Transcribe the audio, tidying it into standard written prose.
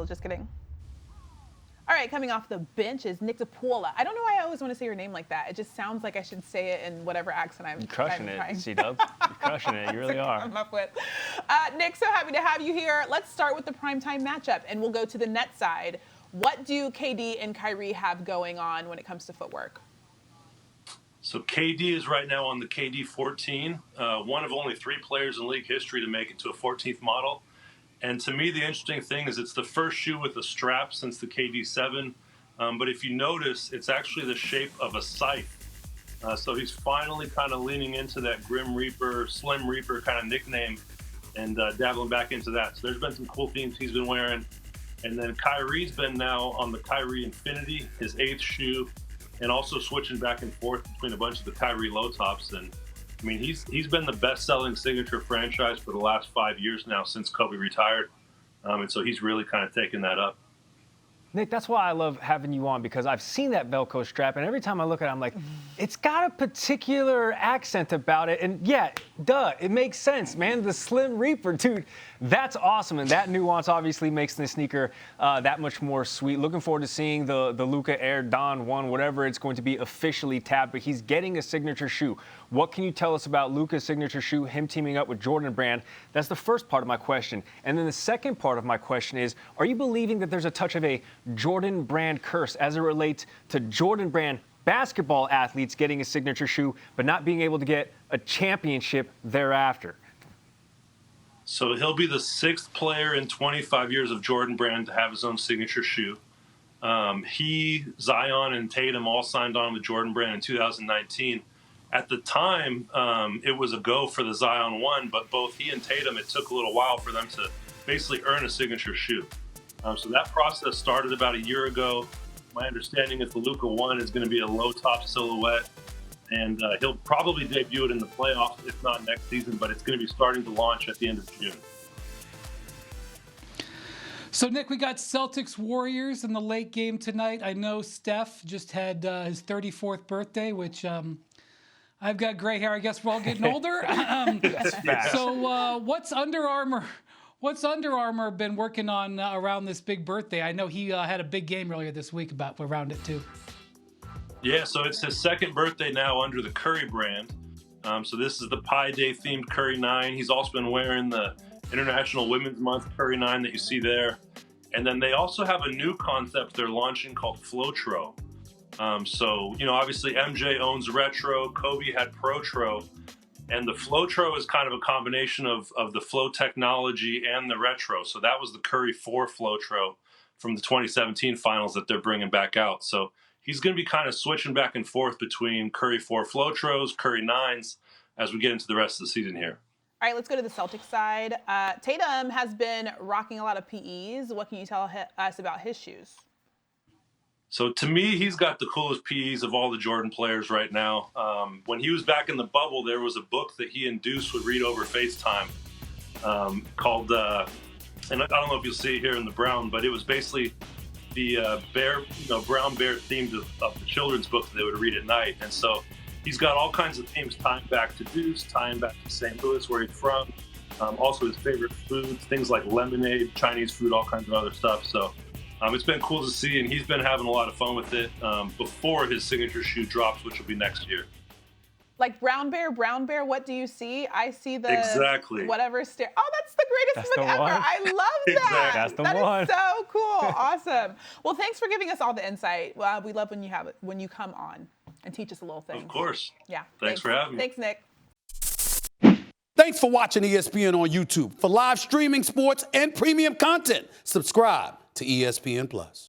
Just kidding. All right, coming off the bench is Nick DePaula. I don't know why I always want to say your name like that. It just sounds like I should say it in whatever accent I'm crushing trying. it, C-Dub. You're crushing it. You really are. Come up with. Nick, so happy to have you here. Let's start with the primetime matchup, and we'll go to the net side. What do KD and Kyrie have going on when it comes to footwork? So KD is right now on the KD 14, one of only 3 players in league history to make it to a 14th model. And to me, the interesting thing is it's the first shoe with a strap since the KD 7. But if you notice, it's actually the shape of a scythe. So he's finally kind of leaning into that Grim Reaper, Slim Reaper kind of nickname and dabbling back into that. So there's been some cool themes he's been wearing. And then Kyrie's been now on the Kyrie Infinity, his 8th shoe, and also switching back and forth between a bunch of the Kyrie low tops. And I mean, he's been the best-selling signature franchise for the last 5 years now since Kobe retired. And so he's really kind of taken that up. Nick, that's why I love having you on, because I've seen that Velcro strap, and every time I look at it, I'm like, it's got a particular accent about it. And yeah, duh, it makes sense, man. The Slim Reaper, dude, that's awesome. And that nuance obviously makes the sneaker that much more sweet. Looking forward to seeing the Luka Air Don 1, whatever it's going to be officially tabbed, but he's getting a signature shoe. What can you tell us about Luka's signature shoe, him teaming up with Jordan Brand? That's the first part of my question. And then the second part of my question is, are you believing that there's a touch of a Jordan Brand curse as it relates to Jordan Brand basketball athletes getting a signature shoe, but not being able to get a championship thereafter? So he'll be the 6th player in 25 years of Jordan Brand to have his own signature shoe. He, Zion, and Tatum all signed on with Jordan Brand in 2019. At the time, it was a go for the Zion 1, but both he and Tatum, it took a little while for them to basically earn a signature shoe. So that process started about a year ago. My understanding is the Luka 1 is going to be a low-top silhouette, and he'll probably debut it in the playoffs, if not next season, but it's going to be starting to launch at the end of June. So, Nick, we got Celtics-Warriors in the late game tonight. I know Steph just had his 34th birthday, which I've got gray hair. I guess we're all getting older. So what's Under Armour been working on around this big birthday? I know he had a big game earlier this week around it, too. Yeah, so it's his 2nd birthday now under the Curry brand. So this is the Pi Day themed Curry 9. He's also been wearing the International Women's Month Curry 9 that you see there. And then they also have a new concept they're launching called Flotro. So, you know, obviously MJ owns Retro, Kobe had Protro, and the Flotro is kind of a combination of the Flow technology and the Retro. So that was the Curry 4 Flotro from the 2017 finals that they're bringing back out. So he's going to be kind of switching back and forth between Curry 4 Flotros, Curry 9s as we get into the rest of the season here. All right, let's go to the Celtics side. Tatum has been rocking a lot of PEs. What can you tell us about his shoes? So to me, he's got the coolest PEs of all the Jordan players right now. When he was back in the bubble, there was a book that he and Deuce would read over FaceTime called, and I don't know if you'll see it here in the brown, but it was basically the brown bear themed of the children's book that they would read at night. And so he's got all kinds of themes tying back to Deuce, tying back to St. Louis, where he's from. Also his favorite foods, things like lemonade, Chinese food, all kinds of other stuff. So it's been cool to see, and he's been having a lot of fun with it before his signature shoe drops, which will be next year. Like brown bear, what do you see? I see the exactly whatever stare. Oh, that's the greatest book ever. I love that. Exactly. That's the that one. Is so cool. Awesome. Well, thanks for giving us all the insight. We love when you come on and teach us a little thing. Of course. Yeah. Thanks for having me. Thanks, Nick. Thanks for watching ESPN on YouTube. For live streaming, sports, and premium content, subscribe to ESPN+.